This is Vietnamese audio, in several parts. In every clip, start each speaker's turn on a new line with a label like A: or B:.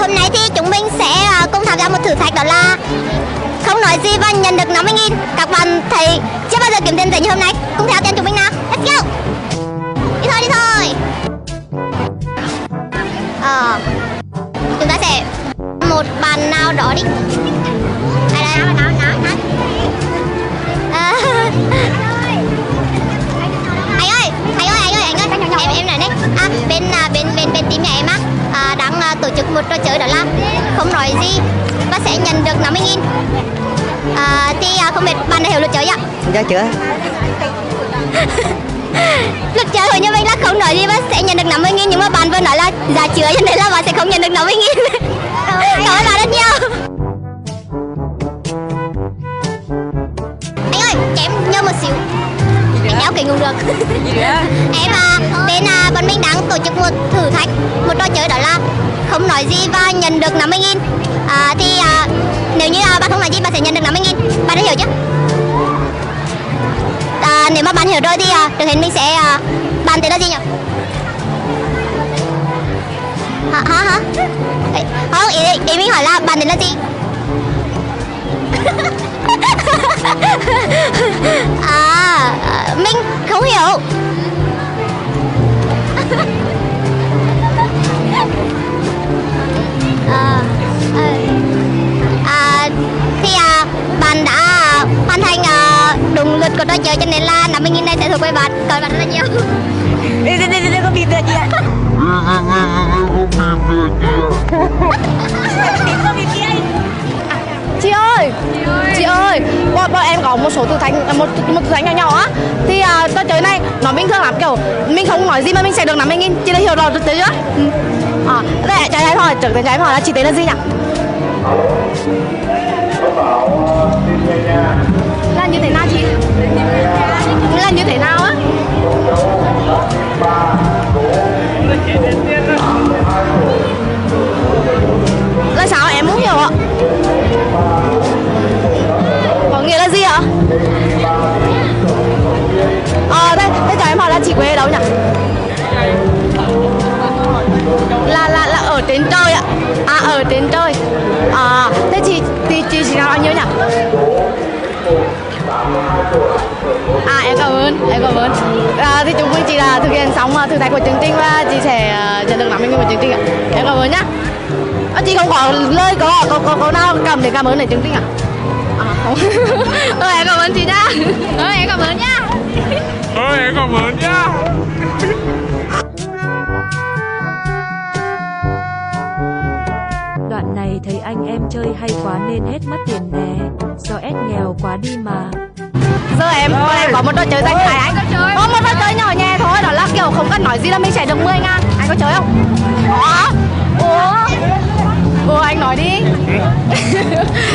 A: Hôm nay thì chúng mình sẽ cùng tham gia một thử thách, đó là không nói gì và nhận được 50.000. Các bạn thấy chưa bao giờ kiếm tiền dễ như hôm nay. Cùng theo chân chúng mình nào. Let's go. Đi thôi, đi thôi. Chúng ta sẽ một bạn nào đó đi. Đây đây. Em này đấy. Bên team nhà em đang tổ chức một trò chơi, đó là không nói gì và sẽ nhận được 50.000. Thì không biết bạn đã hiểu luật chơi ạ?
B: Dạ chưa.
A: Luật chơi của như mình là không nói gì và sẽ nhận được 50.000, nhưng mà bạn vừa nói là dạ chưa, cho nên là bạn sẽ không nhận được 50.000. Cảm ơn bạn rất nhiều. Anh ơi, cho em nhờ một xíu. Anh đeo kính cũng được. Em bên bọn mình đang tổ chức một thử thách, một trò chơi, đó là không nói gì và nhận được 50.000. Thì nếu như bạn không nói gì bạn sẽ nhận được 50.000. Bạn đã hiểu chưa? Nếu mà bạn hiểu rồi thì được hình mình sẽ bạn tên là gì nhỉ? Hả? Không, ý mình hỏi là bạn tên là gì? Mình không hiểu. Thì bạn đã hoàn thành đúng luật của trò chơi, cho nên là 50.000 này sẽ thuộc về bạn. Cảm ơn bạn rất là nhiều.
B: Đi có bịp được chị ạ. Chị ơi, bọn em có một số thử thách, một thử thách nhỏ nhỏ á. Thì trò chơi này nó bình thường lắm, kiểu mình không nói gì mà mình sẽ được 50.000. Chị đã hiểu rồi chưa? Đây, cho em hỏi, trước tiên cho em hỏi là chị tên là gì nhỉ? Là như thế nào chị? Là như thế nào á? Là sao em không hiểu ạ? Có nghĩa là gì ạ? Thế cho em hỏi là chị quê ở đâu nhỉ? Là ở trên trời ạ. Ở trên trời. Thế chị nào bao nhiêu nhỉ? Em cảm ơn. Thì chúng mình chỉ là thực hiện xong thử thách của chương trình và chị sẽ nhận được 50.000 của chương trình ạ. Em cảm ơn nhá. Chị không có lời có nào cảm ơn để chương trình ạ? Không. Em cảm ơn chị nhá. Em cảm ơn nhá.
C: Em cảm ơn nhá.
D: Đoạn này thấy anh em chơi hay quá nên hết mất tiền nè. Do ép nghèo quá đi mà.
B: Giờ em có một trò chơi dành tải anh. Có một trò chơi nhỏ nhẹ thôi, đó là kiểu không cần nói gì là mình sẽ được 10.000. Anh có chơi không? Ủa anh nói đi.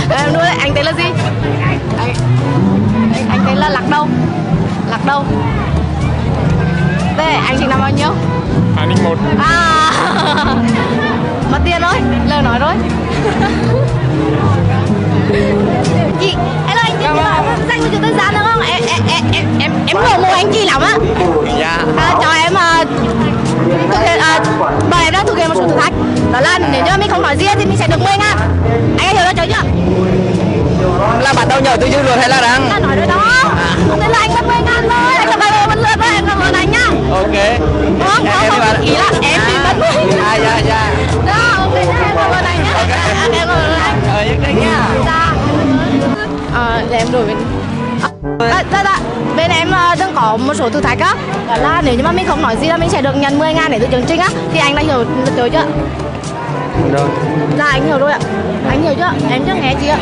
B: Em nuôi anh tên là gì? Anh tên là Lạc Đâu. Đây, anh sinh năm bao nhiêu?
C: 2001.
B: Mất tiền rồi, lời nói rồi. Chị, em ơi, chị dành cho tôi gian được không? Em ngưỡng mộ anh chị lắm á.
C: Dạ.
B: Cho em thực hiện, bọn em đang thực hiện một số thử thách, đó là nếu như mình không nói gì thì mình sẽ được 10.000. Anh hiểu chưa chưa?
E: Là bắt đầu nhờ từ dư luận hay là đang?
B: Là nói rồi đó. Thế là anh mất 10.000 thôi, anh cho cảm ơn lượt thôi, em cảm ơn anh nhá.
E: Ok.
B: Không, ý là em bị mất 10.000.
E: Dạ.
B: Đó, ok, em cảm ơn anh nhá. Em cảm ơn anh.
E: Nhất định nha.
B: Dạ. Để em đổi bên. Bên em đang có một số thử thách á, đó là nếu như mà mình không nói gì là mình sẽ được nhận 10.000 để từ chương trình á. Thì anh đã hiểu được chưa?
E: Rồi.
B: Dạ anh hiểu rồi ạ. Anh hiểu chưa? Em chưa nghe chị ạ.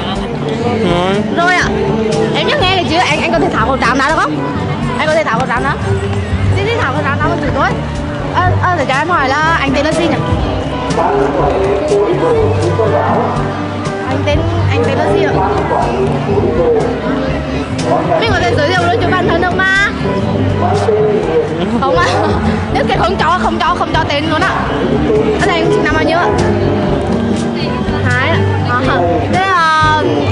B: Rồi ạ. Em chưa nghe chứ. Anh có thể tháo khẩu trang ra được không? Anh có thể tháo khẩu trang ra. Đi tháo khẩu trang ra một thử thôi. Để cho em hỏi là anh tên là gì nhỉ? Anh tên là gì ạ? Mình có thể giới thiệu luôn cho bản thân được mà. Không ạ. Nếu cái không cho tên luôn ạ. Thế anh sinh năm bao nhiêu ạ? 2 ạ. Thế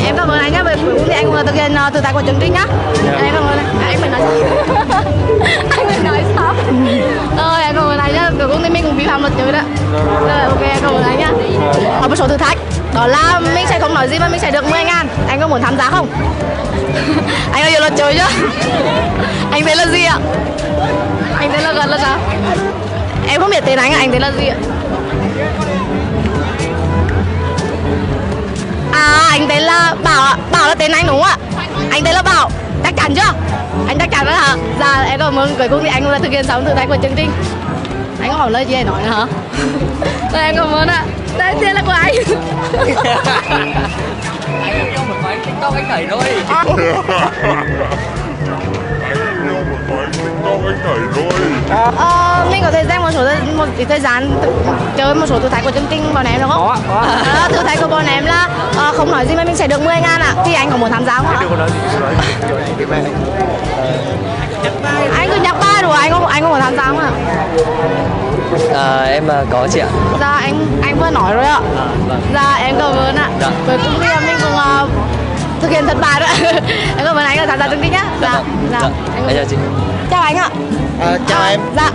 B: em cảm ơn anh nhá. Cuối cùng thì anh thực hiện thử thách của chương trình nhá. Em cảm ơn anh. Anh mình nói sao? Anh mình nói sao? Em cảm ơn anh nhá. Cuối cùng thì mình cũng vi phạm luật chơi đó. Rồi ok, cảm ơn anh nhá. có một số thử thách. Đó là mình sẽ không nói gì mà mình sẽ được 10.000. Anh có muốn tham gia không? Anh có nhiều luật chơi chưa? Anh tên là gì ạ? Anh tên là gần là sao? Em không biết tên anh tên là gì ạ? À, anh tên là Bảo ạ. Bảo là tên anh đúng không ạ? Anh tên là Bảo. Chắc chắn chưa? Anh chắc chắn đó hả? Dạ, em cảm ơn cuối cùng thì anh cũng đã thực hiện xong thử thách của chương trình. Anh có hỏi lời gì để nói nữa hả? Rồi, em cảm ơn ạ. Đây, tiền là của anh.
E: Anh yêu một cái TikTok anh nhảy thôi.
B: Mình có thể dành một ít thời gian chơi một số thử thách của chương trình bọn em được không?
E: Có.
B: Thử thách của bọn em là không nói gì mà mình sẽ được 10.000 ạ. Thì anh có muốn tham gia không ạ? Anh cứ nhắc ba rồi, anh có muốn tham gia không ạ?
E: Em có chị ạ.
B: Dạ, anh vừa nói rồi ạ.
E: Vâng.
B: Dạ, em cảm ơn ạ.
E: Dạ.
B: Cuối cùng thì mình cũng thực hiện thất bại rồi. Em cảm ơn anh đã tham gia chương trình nhé. Dạ.
E: Em chào chị.
B: Chào anh ạ.
F: Chào em.
B: Dạ,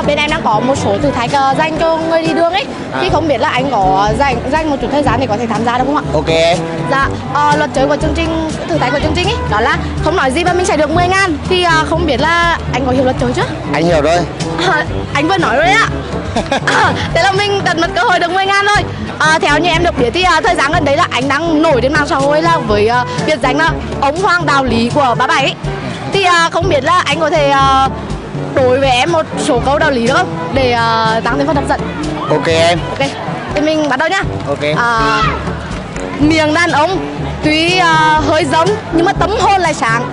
B: bên em đang có một số thử thách dành cho người đi đường ấy. Thì không biết là anh có dành một chút thời gian để có thể tham gia được không ạ?
F: Ok em.
B: Dạ, luật chơi của chương trình, thử thách của chương trình ấy, đó là không nói gì mà mình sẽ được 10.000. Thì không biết là anh có hiểu luật chơi chưa?
F: Anh hiểu rồi.
B: Anh vừa nói rồi ạ. Thế là mình tận mất cơ hội được 10.000 rồi. Theo như em được biết thì thời gian gần đấy là anh đang nổi trên mạng xã hội là với biệt danh là ông Hoàng Đạo Lý của Ba Bảy ấy. Thì không biết là anh có thể đối với em một số câu đạo lý được không? Để tăng thêm phần hấp dẫn.
F: Ok em.
B: Ok, thì mình bắt đầu nhá.
F: Ok.
B: Miệng đàn ông tuy hơi giống nhưng mà tấm hôn lại sáng.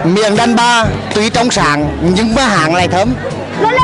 F: Miệng đàn bà tuy trong sáng nhưng mà hàng lại thấm.
B: Lên.